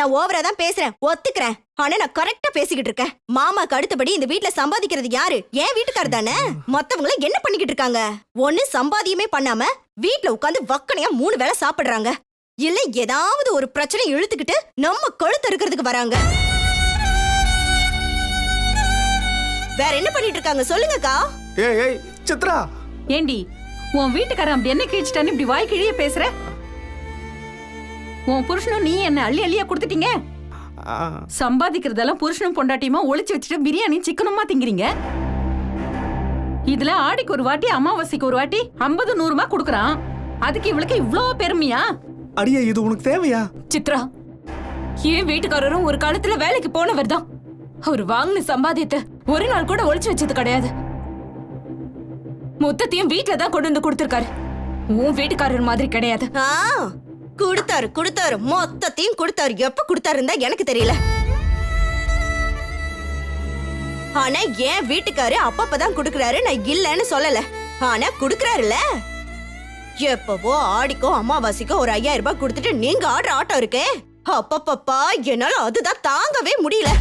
நான் ஓவரா தான் பேசுறேன், ஒத்துக்கிறேன். ஆனா நான் கரெக்டா பேசிக்கிட்டு இருக்கேன். மாமாக்கு அடுத்தபடி இந்த வீட்ல சம்பாதிக்கிறது யாரு? ஏன் வீட்டுக்காரர் தானே. மத்தவங்கள என்ன பண்ணிக்கிட்டு இருக்காங்க? ஒண்ணு சம்பாதியமே பண்ணாம வீட்ல உட்காந்து வக்கனையா 3 வேளை சாப்பிடுறாங்க, இல்ல ஏதாவது ஒரு பிரச்சனை இழுத்துக்கிட்டு நம்ம கழுத்து இருக்கிறதுக்கு வராங்க. வேற என்ன பண்ணிட்டு இருக்காங்க சொல்லுங்கக்கா. ஏய் சித்ரா, ஏண்டி உன் வீட்டுக்காரன் அப்படி என்ன கிழிச்சிட்டான்னு இப்படி வாய் கிழிய பேசுற? உன் புருஷனும் நீ என்ன அள்ளி அள்ளியா கொடுத்துட்டீங்க. சம்பாதிக்கிறதெல்லாம் புருஷனும் பொண்டாட்டியுமா ஒளிச்சு வச்சுட்டு பிரியாணி சிக்கனுமா திங்கிறீங்க. இதுல ஆடிக்கு ஒரு வாட்டி அமாவாசைக்கு ஒரு வாட்டி 50-100 கொடுக்கறான். அதுக்கு இவளுக்கு இவ்ளோ பெருமையா? அடியே இது உனக்கு தேவையா? சித்ரா, என் வீட்டுக்காரரும் ஒரு காலத்துல வேலைக்கு போனவர் தான். அவர் வாங்கின சம்பாதியத்தை ஒரு நாள் கூட ஒளிச்சு வச்சது கிடையாது. மொத்தத்தையும் வீட்டுல தான் கொண்டு வந்து கொடுத்திருக்காரு. உன் வீட்டுக்காரர் மாதிரி கிடையாது. கொடுத்தாரு மொத்தத்தையும் கொடுத்தாரு. எப்ப கொடுத்தாருந்தா எனக்கு தெரியல. ஆனா என் வீட்டுக்காரு அப்பப்பதான் கொடுக்கறாரு, நான் இல்லன்னு சொல்லல. ஆனா கொடுக்கறாருல. எப்பவோ ஆடிக்கோ அமாவாசைக்கோ ஒரு 5000 ரூபாய் கொடுத்துட்டு நீங்க ஆடுற ஆட்டம் இருக்கே, அப்பப்பப்பா என்னால அதுதான் தாங்கவே முடியல.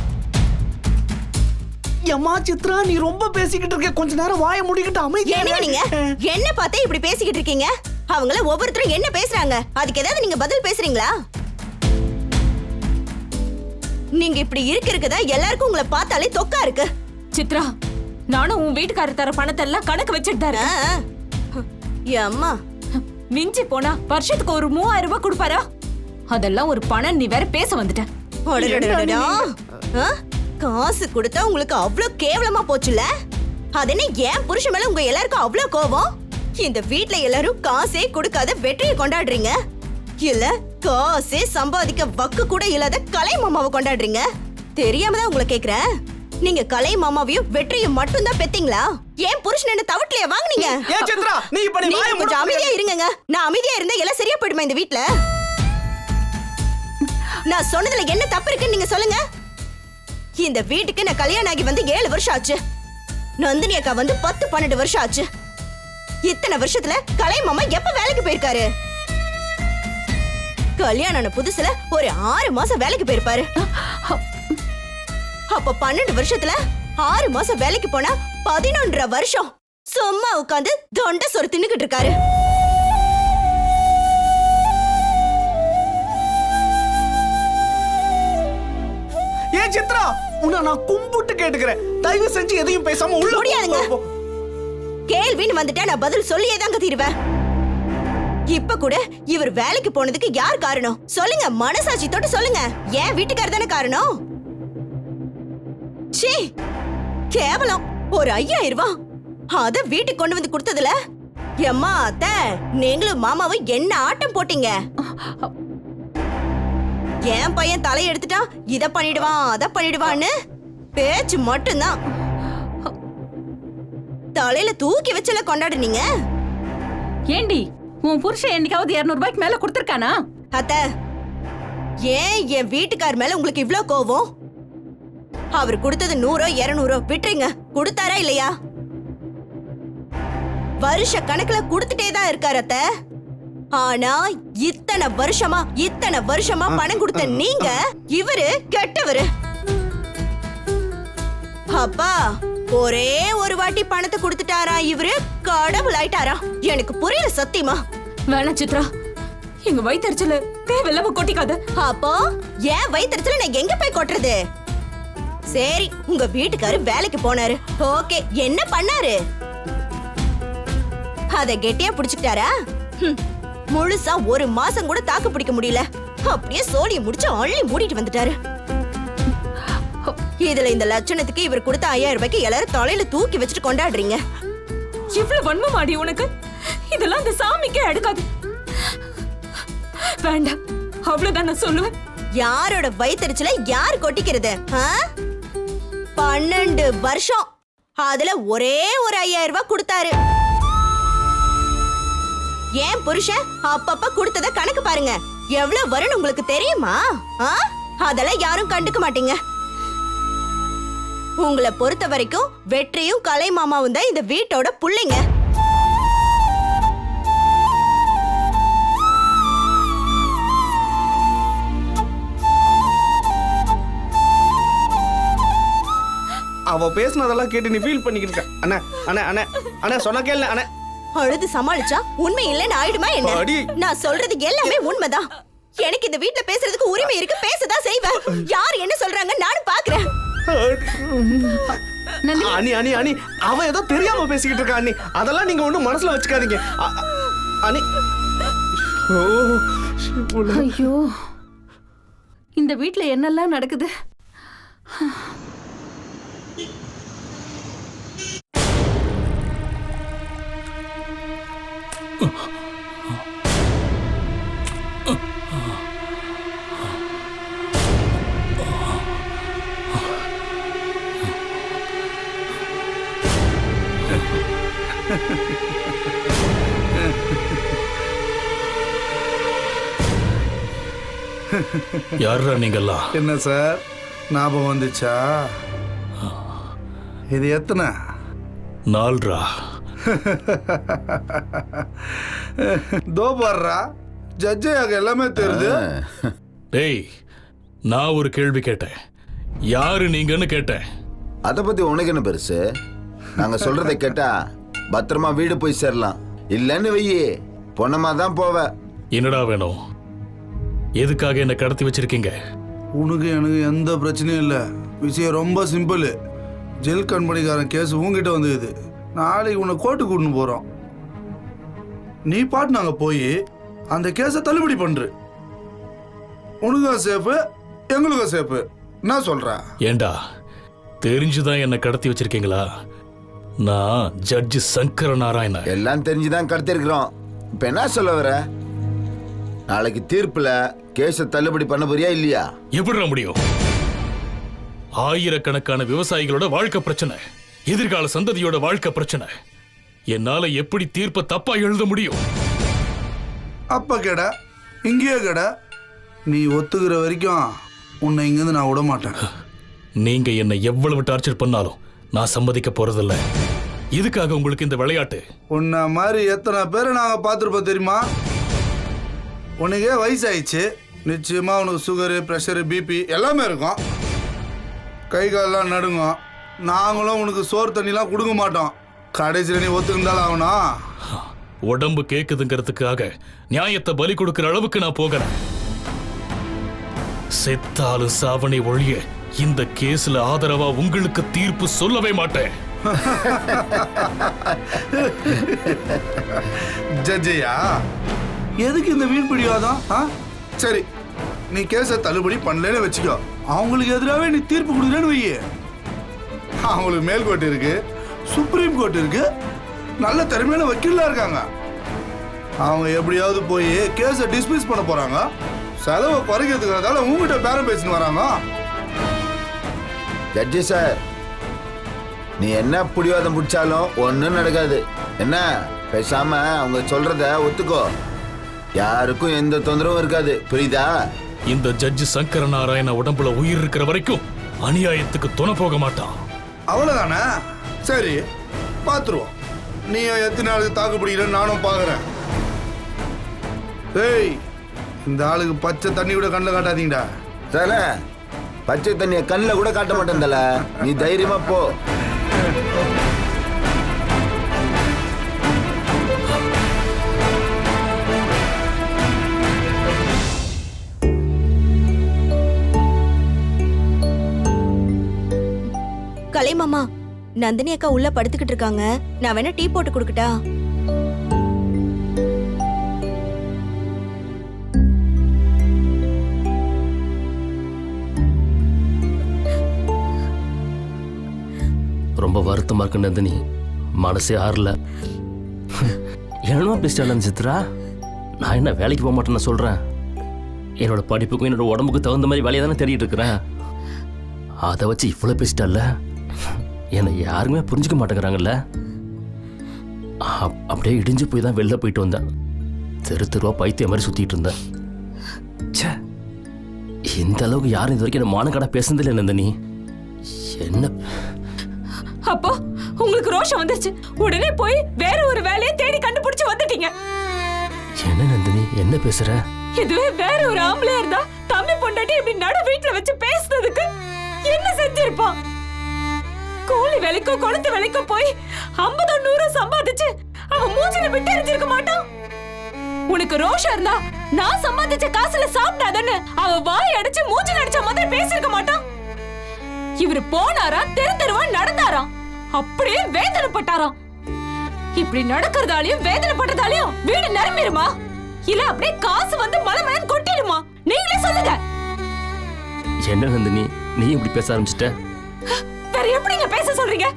அம்மா சித்ரா, நீ ரொம்ப பேசிக்கிட்டு இருக்க, கொஞ்ச நேரம் வாயை மூடிக்கிட்டு அமைதியா இருங்க. நீங்க என்ன பார்த்தே இப்படி பேசிக்கிட்டு இருக்கீங்க? அவங்கள ஒவ்வொருத்தரும் என்ன பேசுறாங்க, அதுக்கு ஏதாவது நீங்க பதில் பேசுறீங்களா? நீங்க இப்படி இருக்கறதுதா எல்லாருக்கும் உங்களை பார்த்தாலே தொக்கா இருக்கு. சித்ரா, நானும் உன் வீட்டுக்காரர் தர பணத்தை எல்லாம் கணக்கு வச்சிட்டாரு. அம்மா மிஞ்சி போனா வருஷத்துக்கு ஒரு 3000 ரூபாய் கொடுப்பாரா? அதெல்லாம் ஒரு பணம். நீ வேற பேச வந்துட்ட. காசு கொடுத்தா உங்களுக்கு அவ்வளவு கேவலமா போச்சுல. அதனே ஏன் புருஷன் மேல உங்க எல்லாருக்கும் அவ்வளவு கோபம்? இந்த வீட்ல எல்லாரும் காசே கொடுக்காத வெற்றியை கொண்டாடுறீங்க, இல்ல காசே சம்பாதிக்க வக்கு கூட இல்லாத கலை மாமாவை கொண்டாடுறீங்க. தெரியாம தான் உங்களை கேக்குறேன். நீங்க கலை மாமாவையும் வெற்றியும் மட்டும் தான் பெத்தீங்களா? ஏன் புருஷன் என்ன தவிட்டுலயா வாங்குனீங்க? கொஞ்சம் அமைதியா இருங்க. நான் அமைதியா இருந்தா எல்லாம் சரியா போயிடுமா இந்த வீட்ல? நான் சொன்னதுல என்ன தப்பு இருக்குன்னு நீங்க சொல்லுங்க. இந்த வீட்டுக்கு நான் கல்யாணம் ஆகி வந்து 7 வருஷம் ஆச்சு. நந்தினி அக்கா வந்து 10-12 வருஷம் ஆச்சு. இத்தனை வருஷத்துல கலை மாமா எப்ப வேலைக்கு போயிருக்காரு? கல்யாணம் புதுசுல ஒரு 6 மாசம் வேலைக்கு போயிருப்பாரு. அப்ப 12 வருஷத்துல 6 மாசம் வேலைக்கு போனா 11.5 வருஷம் சும்மா உட்காந்து தொண்டை சொரு தின்னுக்கிட்டு இருக்காரு. ஏன் சித்ரா, உன்னை நான் கும்பிட்டு கேட்டுக்கிறேன், தயவு செஞ்சு எதையும் பேசாம உள்ள முடியாதுங்க. கேள்வின்னு வந்துட்டா நான் பதில் சொல்லியே தாங்க தீருவேன். இப்ப கூட இவர் வேலைக்கு போனதுக்கு யார் காரணம் சொல்லுங்க? மனசாட்சி தொட்டு சொல்லுங்க. ஏன் வீட்டுக்காரர் தானே காரணம். சீ, கேவலம். ஒரு 5000 ரூபாய் அத வீட்டுக்கு கொண்டு வந்து கொடுத்ததுல எம்மா அத்தை, நீங்களும் மாமாவும் என்ன ஆட்டம் போட்டீங்க. என் பையன் தலை எடுத்துட்டா இத பண்ணிடுவான் அத பண்ணிடுவான்னு பேச்சு மட்டும்தான். தலையில தூக்கி வச்சல கொண்டாடுனீங்க. ஏண்டி உன் புருஷன் என்னைக்காவது 200 ரூபாய்க்கு மேல கொடுத்திருக்கானா? அத்தை, ஏன் என் வீட்டுக்கார் மேல உங்களுக்கு இவ்ளோ கோவம்? அவர் கொடுத்தது 100-200 விட்டுருங்க. கொடுத்தாரா இல்லையா? வருஷ கணக்குல கொடுத்துட்டே தான் இருக்காரு அத்தை. ஆனா இத்தனை வருஷமா பணம் கொடுத்த நீங்க, இவரு கெட்டவரு. அப்பா ஒரே ஒரு வாட்டி பணத்தை கொடுத்துட்டாரா இவரு கடவுள் ஆயிட்டாரா? எனக்கு புரியல சத்தியமா. வேணாம் சித்ரா, எங்க வயித்தறிச்சல தேவையில்லாம கொட்டிக்காத. அப்போ ஏன் வயித்தறிச்சல நான் எங்க போய் கொட்டுறது? சரி, உங்க வீட்டுக்காரு வேலைக்கு போனாரு, ஓகே, என்ன பண்ணாரு? அத கெட்டியா புடிச்சுக்கிட்டாரா? முழுசா ஒரு மாசம் கூட தாக்கு பிடிக்க முடியல. அப்படியே சோழிய முடிச்சு அள்ளி மூடிட்டு வந்துட்டாரு. இதுல இந்த லட்சணத்துக்கு இவர் கொடுத்த 5000 ரூபாய்க்கு எல்லாரும் தலையில தூக்கி வச்சுட்டு கொண்டாடுறீங்க. இவ்வளவு வன்மமாடி உனக்கு? இதெல்லாம் அந்த சாமிக்கே அடுக்காது. வேண்டாம், அவ்வளவுதான் நான் சொல்லுவேன். யாரோட வயித்தறிச்சல யார் கொட்டிக்கிறது? 12 வருஷம் அதுல ஒரே ஒரு 5000 ரூபாய் கொடுத்தாரு. ஏன் புருஷன் அப்பப்ப கொடுத்தத கணக்கு பாருங்க. எவ்வளவு வரும்னு உங்களுக்கு தெரியுமா? அதெல்லாம் யாரும் கண்டுக்க மாட்டீங்க. உங்களை பொறுத்த வரைக்கும் வெற்றியும் கலை மாமாவும் தான் இந்த வீட்டோட புள்ளைங்க. அவ பேசுனதெல்லாம் கேட்டு நீ ஃபீல் பண்ணிக்கிட்டு இருக்க. அண்ணா அண்ணா அண்ணா அண்ணா சொன்ன கேளு அண்ணா. அழுது சமாளிச்சா உண்மை இல்லைன்னு ஆயிடுமா என்ன? அடி. நான் சொல்றது எல்லாமே உண்மைதான். எனக்கு இந்த வீட்ல பேசுறதுக்கு உரிமை இருக்கு, பேசதான் செய்வேன். யார் என்ன சொல்றாங்க நானும் பாக்குறேன். அண்ணி அண்ணி அண்ணி அவ ஏதோ தெரியாம பேசிக்கிட்டு இருக்கா அண்ணி. அதெல்லாம் நீங்க ஒண்ணும் மனசுல வச்சுக்காதீங்க அண்ணி. ஐயோ, இந்த வீட்ல என்னெல்லாம் நடக்குது? யாரா நீங்கெல்லாம்? என்ன சார் ஞாபகம் வந்துச்சா? இது எத்தனை? 4. தோபாரா ஜட்ஜையாக எல்லாமே தெரியுது. டேய், நான் ஒரு கேள்வி கேட்டேன். யாரு நீங்கன்னு கேட்டேன். அதை பத்தி உனக்கு என்ன பெருசு? நாங்க சொல்றதை கேட்டா பத்திரமா வீடு போய் சேரலாம். இல்லன்னு வெயி பொண்ணமா தான் போவ. என்னடா வேணும்? எதுக்காக என்ன கடத்தி வச்சிருக்கீங்க? உனக்கு எனக்கு எந்த பிரச்சனையும் இல்லை. விஷயம் ரொம்ப சிம்பிள். ஜெல் கம்பெனிக்காரன் கேஸ் உங்ககிட்ட வந்துக்குது. நாளைக்கு உன்னை கோர்ட்டுக்கு கூட்டின்னு போகிறோம். நீ பாட்டு நாங்கள் போய் அந்த கேஸை தள்ளுபடி பண்ணுற. உனக்கும் சேஃபு, எங்களுக்கும் சேஃபு. என்ன சொல்ற? ஏண்டா, தெரிஞ்சுதான் என்ன கடத்தி வச்சிருக்கீங்களா? நான் ஜட்ஜி சங்கர நாராயணன். எல்லாம் தெரிஞ்சுதான் கடத்திருக்கிறோம். இப்ப என்ன சொல்ல வர? நாளைக்கு தீர்ப்புல கேஸை தள்ளுபடி பண்ண போறியா இல்லையா? எப்படிடா முடியும்? ஆயிரக்கணக்கான விவசாயிகளோட வாழ்க்கை பிரச்சனை, எதிர்கால சந்ததியோட வாழ்க்கை பிரச்சனை. என்னால எப்படி தீர்ப்பை தப்பா எழுத முடியும்? அப்ப கேட இங்கேயே கேட. நீ ஒத்துக்கிற வரைக்கும் உன்னை இங்கிருந்து நான் விட மாட்டேன். நீங்க என்னை எவ்வளவு டார்ச்சர் பண்ணாலும் நான் சம்மதிக்க போறதில்ல. இதுக்காக உங்களுக்கு இந்த விளையாட்டு? உன்னை மாதிரி எத்தனை பேரை நாங்கள் பார்த்துருப்போம் தெரியுமா? உனக்கே வயசாயிடுச்சு. நிச்சயமா உனக்கு சுகரு, ப்ரெஷரு, பிபி எல்லாமே இருக்கும். கை காலெல்லாம் நடுங்கும். நாங்களும் உனக்கு சோறு தண்ணிலாம் கொடுக்க மாட்டோம். கடைசியில் நீ ஒத்துக்கிட்டாலும் ஆகணும். உடம்பு கேக்குதுங்கிறதுக்காக நியாயத்தை பலி கொடுக்கிற அளவுக்கு நான் போகிறேன். செத்தாலும் சாவனை ஒழிய இந்த கேஸ்ல ஆதரவா உங்களுக்கு தீர்ப்பு சொல்லவே மாட்டேன். ஜட்ஜையா, எதுக்கு இந்த வீண் பிடிவாதம்? சரி, நீ கேஸை தள்ளுபடி பண்ணலன்னு வச்சுக்கோ. அவங்களுக்கு எதிராகவே நீ தீர்ப்பு கொடுக்குறேன்னு வையே. அவங்களுக்கு மேல் கோர்ட் இருக்கு, சுப்ரீம் கோர்ட் இருக்கு, நல்ல திறமையான வக்கீல்லாம் இருக்காங்க. அவங்க எப்படியாவது போய் கேஸை டிஸ்மிஸ் பண்ண போறாங்க. செலவை குறைக்கிறதுக்காக உங்ககிட்ட பேரம் பேசின்னு வராங்க. ஜட்ஜி சார், நீ என்ன பிடிவாதம் பிடிச்சாலும் ஒன்றும் நடக்காது. என்ன, பேசாம அவங்க சொல்றத ஒத்துக்கோ. யாருக்கும் எந்த தொந்தரவும் இருக்காது. புரியுதா? இந்த ஜட்ஜி சங்கர நாராயண உடம்புல உயிர் இருக்கிற வரைக்கும் அநியாயத்துக்கு துணை போக மாட்டான். அவ்வளவுதானே? சரி, பார்த்துருவோம். நீ எத்தனை நாளுக்கு தாக்கு பிடிக்கிறேன்னு நானும் பார்க்குறேன். ஏய், இந்த ஆளுக்கு பச்சை தண்ணி கூட கண்ணில் காட்டாதீங்கடா. தல, பச்சை தண்ணியை கண்ணில் கூட காட்ட மாட்டேன் தல. நீ தைரியமா போ. கலைமாமா, நந்தினி அக்கா உள்ள படுத்துக்கிட்டு இருக்காங்க. நான் வேணா டீ போட்டு கொடுக்கட்டா? ரொம்ப வருத்தமா இருக்கு நந்தினி. மனசே ஆறல. என்னமா பேசிட்டாலும் சித்ரா, நான் என்ன வேலைக்கு போக மாட்டேன்னு சொல்றேன்? என்னோட படிப்புக்கும் என்னோட உடம்புக்கும் தகுந்த மாதிரி வேலையை தானே தேடிட்டு இருக்கிறேன். அதை வச்சு இவ்வளோ பேசிட்டால, என்னை யாருமே புரிஞ்சுக்க மாட்டேங்கிறாங்கல்ல. அப்படியே இடிஞ்சு போய் தான் வெளில போயிட்டு வந்தேன். தெருவா பைத்திய மாதிரி சுத்திட்டு இருந்தேன். ச்சே, இந்த அளவுக்கு யாரும் இது வரைக்கும் என்ன மானக்கடா பேசுனதில்லை நந்தினி. என்ன அப்போ உங்களுக்கு ரோஷம் வந்துருச்சு. உடனே போய் வேற ஒரு வேலையை தேடி கண்டுபிடிச்சு வந்துட்டீங்க. என்ன நந்தினி, என்ன பேசுற? இதுவே வேற ஒரு ஆம்பளையா இருந்தா தம்பி பொண்டாட்டி இப்படி நடு வீட்டுல வச்சு பேசுனதுக்கு என்ன செஞ்சிருப்பான்? கூலி வேலைக்கும் கொளுத்து வேலைக்கும் போய் 50 100 சம்பாதிச்சு அவன் மூஞ்சில விட்டு எரிஞ்சிருக்க மாட்டான். உனக்கு ரோஷம் இருந்தா நான் சம்பாதிச்ச காசுல சாப்பிடாதன்னு அவ வாய் அடிச்சு மூஞ்சில அடிச்ச மாதிரி பேசிருக்க மாட்டான். இவரு போனாரா தெரு தெருவா நடந்தாராம், அப்படியே வேதனைப்பட்டாராம். இப்படி நடக்கிறதாலையும் வேதனைப்பட்டதாலையும் வீடு நிரம்பிடுமா, இல்ல அப்படியே காசு வந்து மலை மலைன்னு கொட்டிடுமா? நீங்களே சொல்லுங்க. என்ன நந்தினி நீ இப்படி பேச ஆரம்பிச்சிட்ட? வேற எப்படிங்க பேச சொல்றீங்க?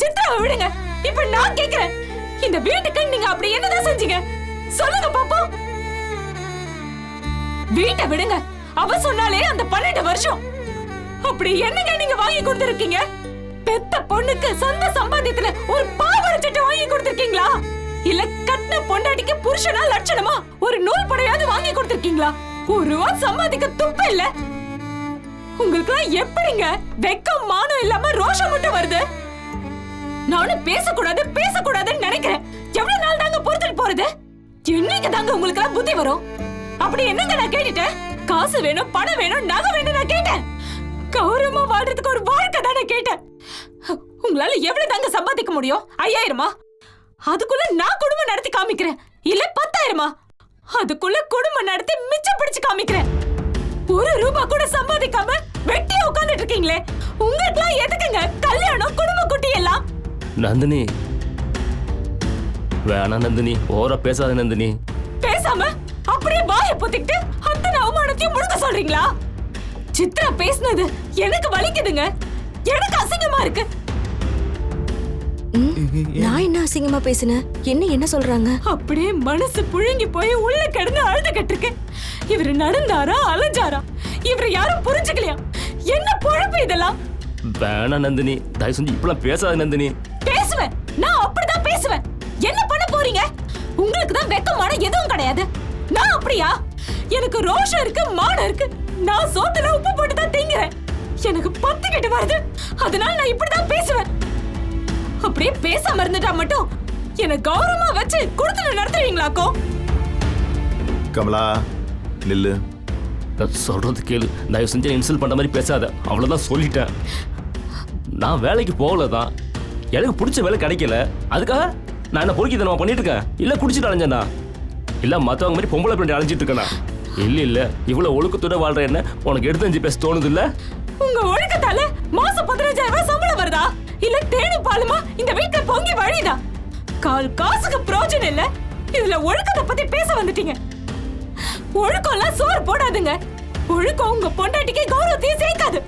சித்ராவை விடுங்க. இப்ப நான் கேக்குறேன், இந்த வீட்டுக்கு நீங்க அப்படி என்னதான் செஞ்சீங்க சொல்லுங்க பாப்போம். வீட்டை விடுங்க, அவ சொன்னாலே அந்த 12 வருஷம் அப்படி என்னங்க நீங்க வாங்கி கொடுத்திருக்கீங்க? பெத்த பொண்ணுக்கு சொந்த சம்பாத்தியத்துல ஒரு பாவாடை சட்டை வாங்கி கொடுத்திருக்கீங்களா? இல்ல கட்டின பொண்டாட்டிக்கு புருஷனா லட்சணமா ஒரு நூல் படையாவது வாங்கி கொடுத்திருக்கீங்களா? ஒரு ரூபா சம்பாதிக்க துப்பு இல்ல உங்களுக்கு. எப்படிங்க வெக்கம் மானம் இல்லாம ரோஷம் மட்டும் வருது? நானும் பேசக்கூடாதுன்னு நினைக்கிறேன். எவ்வளவு நாள் தாங்க பொறுத்துட்டு போறது? என்னைக்கு தாங்க உங்களுக்கு எல்லாம் புத்தி வரும்? அப்படி என்னங்க நான் கேட்டுட்டேன்? காசு வேணும், பணம் வேணும், நகை வேணும் நான் கேட்டேன். கௌரவமா வாழ்றதுக்கு ஒரு வாழ்க்கை தானே கேட்டேன். உங்களால எவ்வளவு தாங்க சம்பாதிக்க முடியும்? 5000? அதுக்குள்ள நான் குடும்பம் நடத்தி காமிக்கிறேன். இல்ல 10,000? அதுக்குள்ள குடும்பம் நடத்தி மிச்சம் பிடிச்சு காமிக்கிறேன். ஒரு ரூபா கூட சம்பாதிக்காம வெட்டியா உட்கார்ந்துட்டு இருக்கீங்களே, உங்களுக்கு எதுக்குங்க கல்யாணம் குடும்ப குட்டி எல்லாம்? நந்தினி வேணாம் நந்தினி, ஓரா பேசாத நந்தினி. பேசாம அப்படியே வாயை பொத்திக்கிட்டு அத்தனை அவமானத்தையும் முழுக்க சொல்றீங்களா? சித்ரா பேசுனது எனக்கு வலிக்குதுங்க, எனக்கு அசிங்கமா இருக்கு. நான் என்ன அசிங்கமா பேசுனேன்? என்ன சொல்றாங்க? அப்படியே மனசு புழுங்கி போய் உள்ள கிடந்து அழுதுகிட்டு இருக்கு. இவரு நடந்தாரா அலைஞ்சாரா இவரை யாரும் புரிஞ்சுக்கலையா? என்ன பொழப்பு இதெல்லாம்? வேணாம் நந்தினி, தயவு செஞ்சு இப்பெல்லாம் பேசாத நந்தினி. பேசுவேன், நான் அப்படிதான் பேசுவேன். என்ன பண்ண போறீங்க? உங்களுக்கு தான் வெக்கமான எதுவும் கிடையாது. நான் அப்படியா? எனக்கு ரோஷம் இருக்கு, மானம் இருக்கு. நான் சோத்துல உப்பு போட்டு தான் திங்கிறேன். எனக்கு 10 கிட்ட வருது, அதனால நான் இப்படிதான் பேசுவேன். அப்படியே பேசாம இருந்துட்டா மட்டும் என்ன கௌரவமா வச்சு கொடுத்து நடத்துவீங்களாக்கோ? கமலா நில்லு. சொல்றது கேளு, தயவு செஞ்சு இன்சல்ட் பண்ற மாதிரி பேசாத. அவ்வளவுதான் சொல்லிட்டேன். நான் வேலைக்கு போகலதான், எனக்கு பிடிச்ச வேலை கிடைக்கல. அதுக்காக நான் என்ன பொறுக்கி தனமா பண்ணிட்டு இருக்கேன்? இல்ல குடிச்சிட்டு அலைஞ்சேனா? இல்ல மத்தவங்க மாதிரி பொம்பளை பிள்ளை அலைஞ்சிட்டு இருக்கேனா? இல்ல இவ்வளவு ஒழுக்கத்தோட வாழ்ற என்ன உனக்கு எடுத்து பேச தோணுது இல்ல? உங்க ஒழுக்கத்தால மாசம் 15,000 ரூபாய் சம்பளம் வருதா? இல்ல தேனு பாலுமா இந்த வீட்டுல பொங்கி வழியுதா? கால் காசுக்கு பிரயோஜனம் இல்ல. இதுல ஒழுக்கத்தை பத்தி பேச வந்துட்டீங்க. ஒழுக்கம் எல்லாம் சோறு போடாதுங்க. ஒழுக்கம் உங்க பொண்டாட்டிக்கு கௌரவத்தையும் சேர்க்காது.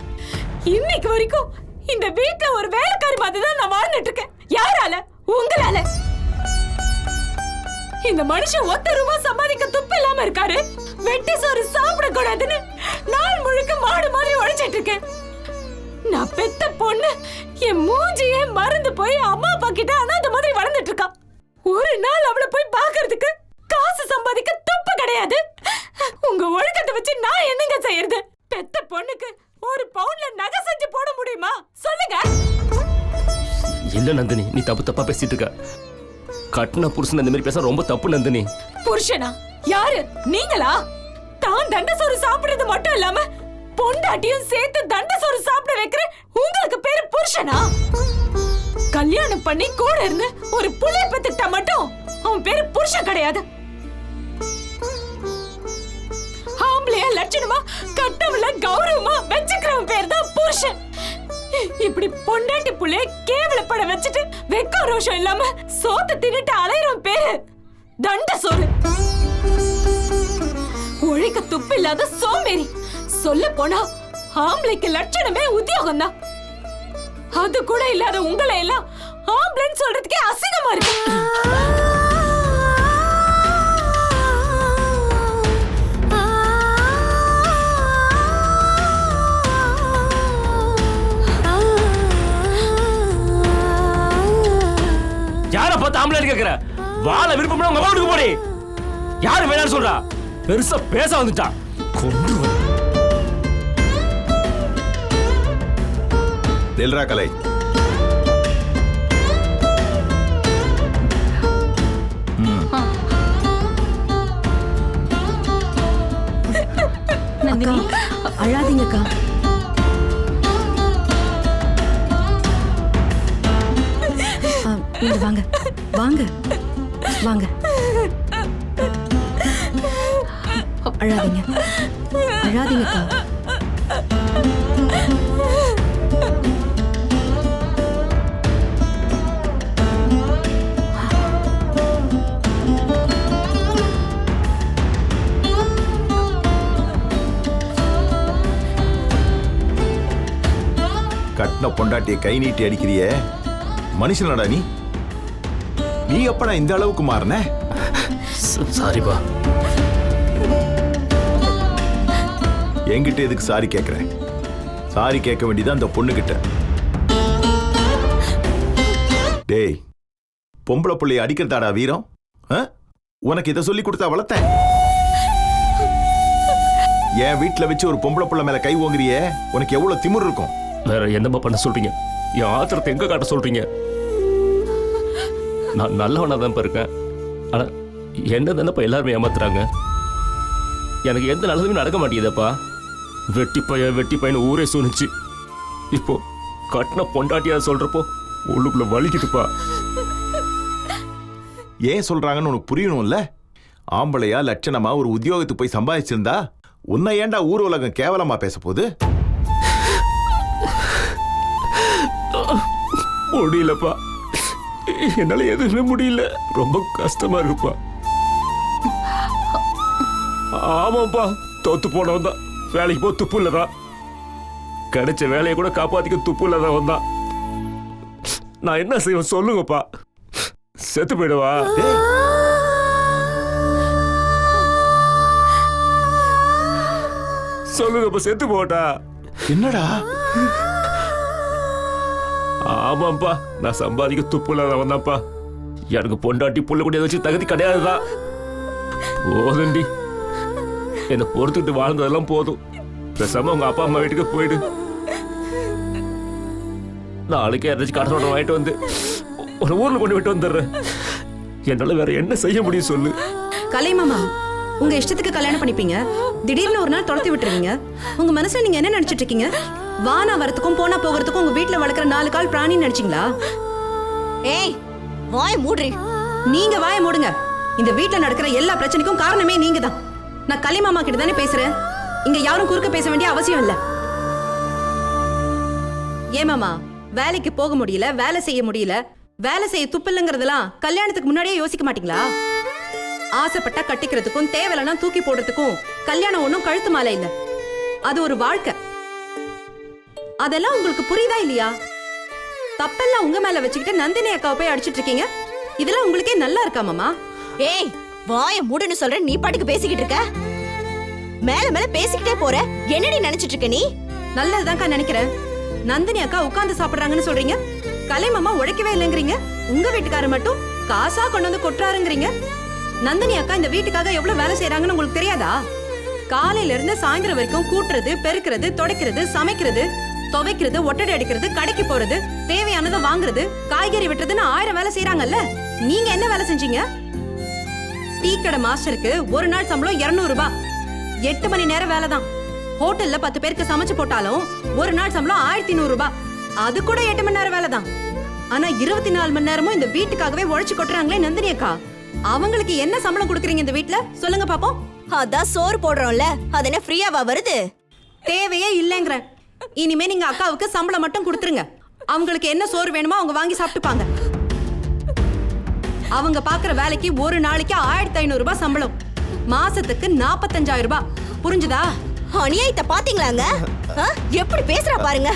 இன்னைக்கு வரைக்கும் இந்த வீட்டுல ஒரு வேலைக்காரி மாதிரி தான் நான் வாழ்ந்துட்டு இருக்கேன். யாரால? உங்களால. இந்த மனுஷன் 1 ரூபா சம்பாதிக்க துப்பு இல்லாம இருக்காரு. வெட்டி சோறு சாப்பிட கூடாதுன்னு நாள் முழுக்க மாடு மாதிரி உழைச்சிட்டு இருக்கேன். நான் பெத்த பொண்ணு என் மூஞ்சியே மறந்து போய் அம்மா அப்பா கிட்ட அனாதை மாதிரி வளர்ந்துட்டு இருக்கா. ஒரு நாள் அவளை போய் பாக்குறதுக்கு காசு சம்பாதிக்க துப்பு கிடையாது. உங்க ஒழுக்கத்தை வச்சு நான் என்னங்க செய்யறது? பெத்த பொண்ணுக்கு ஒரு பவுன்ல நகை செஞ்சு போட முடியுமா சொல்லுங்க? இல்ல நந்தினி, நீ தப்பா பேசிட்டு இருக்க. கட்டின புருஷன் இந்த மாதிரி பேச ரொம்ப தப்பு நந்தினி. புருஷனா? யாரு நீங்களா? தான் தண்ட சோறு சாப்பிடுறது மட்டும் இல்லாம பொண்டாட்டியும் சேர்த்து தண்ட சோறு சாப்பிட வைக்கிற உங்களுக்கு பேரு புருஷனா? கல்யாணம் பண்ணி கூட இருந்து ஒரு புள்ளைய பெத்துட்டா மட்டும் அவன் பேரு புருஷன் கிடையாது. ஆம்பளையா லட்சணமா கட்டவுல கௌரவமா வச்சுக்கிறவன் பேர் தான் புருஷன். இப்படி பொண்டாட்டி புள்ளைய கேவலப்பட வச்சுட்டு வெக்க ரோஷம் இல்லாம சோத்த தின்னுட்டு அலையிறவன் பேரு தண்ட சோறு. ஒழிக்க துப்பு இல்லாத சோம்பேறி. சொல்ல போனா ஆம்பளைக்கு லட்சணமே உத்தியோகம் தான். அது கூட இல்லாத உங்களை எல்லாம் ஆம்பளைன்னு சொல்றதுக்கே அசிங்கமா இருக்கு. யார பார்த்து ஆம்பளை கேக்குற? வாழ விருப்பம்னா உங்க வீட்டுக்கு போடி. யாரு வேணாம்னு சொல்றா? பெருசா பேச வந்துட்டா கொன்றுவ. நில்றா கலை. அழாதீங்கக்கா. நீங்க வாங்க வாங்க வாங்க. அழாதீங்க அழாதீங்கக்கா. கட்டின பொண்டாட்டிய கை நீட்டி அடிக்கிறிய மனுஷனடா நீ? நீ எப்படா இந்த அளவுக்கு மாறின? சாரிப்பா. என்கிட்ட எதுக்கு சாரி கேட்கிறேன்? சாரி கேட்க வேண்டியது அந்த பொண்ணுகிட்ட. டேய், பொம்பளை பிள்ளைய அடிக்கிறதாடா வீரம்? உனக்கு இதை சொல்லி கொடுத்தா வளர்த்தேன். என் வீட்டுல வச்சு ஒரு பொம்பளை பிள்ளை மேல கை ஓங்குறியே, உனக்கு எவ்வளவு திமிரு இருக்கும்? வேற என்னமா பண்ண சொல்றீங்க? என் ஆத்திரத்தை எங்க காட்ட சொல்றீங்க? நான் நல்லவனா தான் இருக்கேன். ஆனா என்ன தானப்பா எல்லாருமே ஏமாத்துறாங்க. எனக்கு எந்த நல்லதுமே நடக்க மாட்டேங்குதப்பா. வெட்டி பையன் ஊரே சொன்னிச்சு. இப்போ கட்டின பொண்டாட்டியா சொல்றப்போ உள்ளுக்குள்ள வலிக்குதுப்பா. ஏன் சொல்றாங்கன்னு உனக்கு புரியணும்ல? ஆம்பளையா லட்சணமா ஒரு உத்தியோகத்துக்கு போய் சம்பாதிச்சிருந்தா உன்னை ஏன்டா ஊர் உலகம் கேவலமா பேச போகுது? முடியலப்பா, என்னால எதுவுமே முடியல. ரொம்ப கஷ்டமா இருக்குப்பா. ஆமாப்பா, தோத்து போனவன் தான் வேலைக்கு போ துப்பு இல்லதான். கிடைச்ச வேலையை கூட காப்பாத்திக்க துப்பு இல்லதான் வந்தான். நான் என்ன செய்வேன் சொல்லுங்கப்பா? செத்து போயிடுவா? சொல்லுங்கப்பா, செத்து போட்டா? என்னடா? ஆமாப்பா, நான் சம்பாதிக்க துப்பு இல்லாத வந்தாப்பா. எனக்கு பொண்டாட்டி புள்ள கூட வச்சு தகுதி கிடையாதுதான். போதுண்டி, என்னை பொறுத்துட்டு வாழ்ந்ததெல்லாம் போதும். பேசாம உங்க அப்பா அம்மா வீட்டுக்கு போயிடு. நாளைக்கு யாராச்சும் கடத்தோட வாங்கிட்டு வந்து ஒரு ஊர்ல கொண்டு விட்டு வந்துடுறேன். என்னால வேற என்ன செய்ய முடியும் சொல்லு? கலைமாமா, உங்க இஷ்டத்துக்கு கல்யாணம் பண்ணிப்பீங்க, திடீர்னு ஒரு நாள் துரத்தி விட்டுருவீங்க. உங்க மனசுல நீங்க என்ன நினைச்சிட்டு இருக்கீங்க? வானா வரத்துக்கும் போனா போகிறதுக்கும் உங்க வீட்டுல வளர்க்குற 4 கால் பிராணி நினைச்சீங்களா? ஏய், வாய மூடுறி. நீங்க வாய மூடுங்க. இந்த வீட்டுல நடக்கிற எல்லா பிரச்சனைக்கும் காரணமே நீங்க தான். நான் கலைமாமா கிட்ட தானே பேசுறேன். இங்க யாரும் குறுக்க பேச வேண்டிய அவசியம் இல்ல. ஏமாமா, வேலைக்கு போக முடியல, வேலை செய்ய முடியல, வேலை செய்ய துப்பில்லைங்கிறதெல்லாம் கல்யாணத்துக்கு முன்னாடியே யோசிக்க மாட்டீங்களா? ஆசைப்பட்டா கட்டிக்கிறதுக்கும் தேவையில்லைன்னா தூக்கி போடுறதுக்கும் கல்யாணம் ஒன்றும் கழுத்து மாலை இல்ல. அது ஒரு வாழ்க்கை. அதெல்லாம் உங்களுக்கு புரியுதா இல்லையா? தப்பெல்லாம் உங்க மேல வச்சுக்கிட்டு நந்தினி அக்காவை போய் அடிச்சிட்டு இருக்கீங்க. இதெல்லாம் உங்களுக்கே நல்லா இருக்கா மாமா? ஏய், வாய மூடுன்னு சொல்ற, நீ பாட்டுக்கு பேசிக்கிட்டு இருக்க. மேல மேல பேசிக்கிட்டே போற. என்னடி நினைச்சிட்டு இருக்க நீ? நல்லதுதான்க்கா நினைக்கிறேன். நந்தினி அக்கா உட்கார்ந்து சாப்பிடுறாங்கன்னு சொல்றீங்க, கலை மாமா உழைக்கவே இல்லைங்கிறீங்க, உங்க வீட்டுக்காரர் மட்டும் காசா கொண்டு வந்து கொட்டுறாருங்கிறீங்க. நந்தினி அக்கா இந்த வீட்டுக்காக எவ்வளவு வேலை செய்யறாங்கன்னு உங்களுக்கு தெரியாதா? காலையில இருந்து சாயந்தரம் வரைக்கும் கூட்டுறது, பெருக்கிறது, துடைக்கிறது, சமைக்கிறது, துவைக்கிறது, ஒட்டடை அடிக்கிறது, கடைக்கு போறது, தேவையானதை வாங்குறது, காய்கறி வெட்டுறதுன்னு 1000 வேலை செய்யறாங்கல்ல. நீங்க என்ன வேலை செஞ்சீங்க? டீ கடை மாஸ்டருக்கு ஒரு நாள் சம்பளம் 200 ரூபாய். 8 மணி நேரம் வேலை தான். ஹோட்டல்ல 10 பேருக்கு சமைச்சு போட்டாலும் ஒரு நாள் சம்பளம் 1500 ரூபாய். அது கூட 8 மணி நேரம் வேலை தான். ஆனா 24 மணி நேரமும் இந்த வீட்டுக்காகவே உழைச்சு கொட்டுறாங்களே நந்தினி அக்கா, அவங்களுக்கு என்ன சம்பளம் கொடுக்குறீங்க இந்த வீட்டுல? சொல்லுங்க பாப்போம். அதான் சோறு போடுறோம்ல, அது என்ன ஃப்ரீயாவா வருது? தேவையே இல்லைங்கிற. இனிமே நீங்க அக்காவுக்கு சம்பளம் மட்டும் கொடுத்துருங்க. அவங்களுக்கு என்ன சோறு வேணுமோ அவங்க வாங்கி சாப்பிட்டுப்பாங்க. அவங்க பாக்குற வேலைக்கு ஒரு நாளைக்கு 1500 ரூபாய் சம்பளம், மாசத்துக்கு 45,000 ரூபாய். புரிஞ்சுதா? அநியாயத்தை பாத்தீங்களாங்க? எப்படி பேசுறா பாருங்க.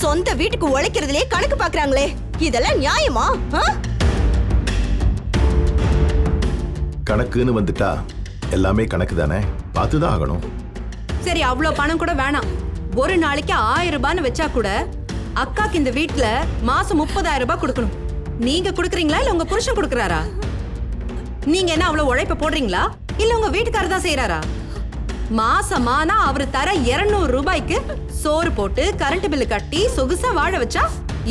சொந்த வீட்டுக்கு உழைக்கிறதுலே கணக்கு பாக்குறாங்களே, இதெல்லாம் நியாயமா? கணக்குன்னு வந்துட்டா எல்லாமே கணக்கு தானே, பார்த்துதான் ஆகணும். சரி, அவ்வளவு பணம் கூட வேணாம். ஒரு நாளைக்கு 1000 ரூபான்னு வச்சா கூட அக்காக்கு இந்த வீட்டுல மாசம் 30,000 ரூபாய் கொடுக்கணும். நீங்க கொடுக்குறீங்களா இல்ல உங்க புருஷன் கொடுக்கறாரா? நீங்க என்ன அவ்வளவு உழைப்ப போடுறீங்களா இல்ல உங்க வீட்டுக்காரர் தான் செய்யறாரா? மாசமானா அவரு தர 200 ரூபாய்க்கு சோறு போட்டு கரண்ட் பில்லு கட்டி சொகுசா வாழ வச்சா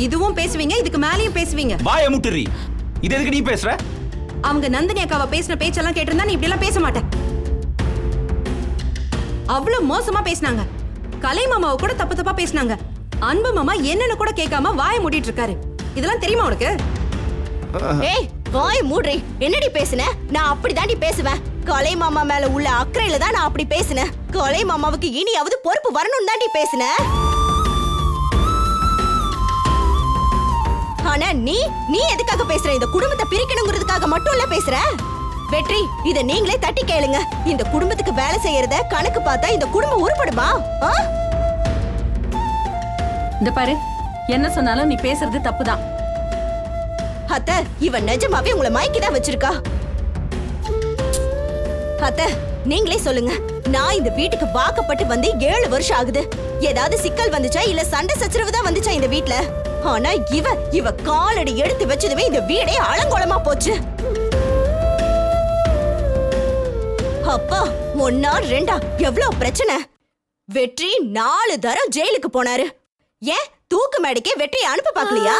இதுவும் பேசுவீங்க, இதுக்கு மேலயும் பேசுவீங்க. வாய முட்டுறி. இது எதுக்கு நீ பேசுற? அவங்க நந்தினி அக்காவை பேசின பேச்செல்லாம் கேட்டிருந்தா நீ இப்படி எல்லாம் பேச மாட்டேன். அவ்வளவு மோசமா பேசினாங்க. கலை மாமாவை கூட தப்பு தப்பா பேசினாங்க. அன்பு மாமா என்னன்னு கூட கேட்காம வாய மூடிட்டு இருக்காரு. இதெல்லாம் தெரியுமா உனக்கு? ஏய் வாய் மூடுறி. என்னடி பேசுன? நான் அப்படிதாண்டி பேசுவேன். கலை மாமா மேல உள்ள அக்கறையில தான் நான் அப்படி பேசுனேன். கலை மாமாவுக்கு இனியாவது பொறுப்பு வரணும் தாண்டி பேசுனேன். ஆனா நீ எதுக்காக பேசுற? இந்த குடும்பத்தை பிரிக்கணுங்கிறதுக்காக மட்டும் இல்ல பேசுற. வெற்றி, இத நீங்களே தட்டி கேளுங்க. இந்த குடும்பத்துக்கு வேலை செய்யறத கணக்கு பார்த்தா இந்த குடும்பம் உருப்படுமா? இந்த பாரு, என்ன சொன்னாலும் நீ பேசுறது தப்புதான். அத்தை, இவன் நிஜமாவே உங்களை மயக்கிதான் வச்சிருக்கா. அத்தை, நீங்களே சொல்லுங்க. நான் இந்த வீட்டுக்கு வாக்கப்பட்டு வந்து 7 வருஷம் ஆகுது. ஏதாவது சிக்கல் வந்துச்சா இல்ல சண்டை சச்சரவு தான் வந்துச்சா இந்த வீட்ல? ஆனா இவ காலடி எடுத்து வச்சதுமே இந்த வீடே அலங்கோலமா போச்சு. அப்பா, 1 2 எவ்வளவு பிரச்சனை. வெற்றி 4 தரம் ஜெயிலுக்கு போனாரு. ஏன் தூக்கு மேடைக்கே வெற்றியை அனுப்ப பாக்கலையா?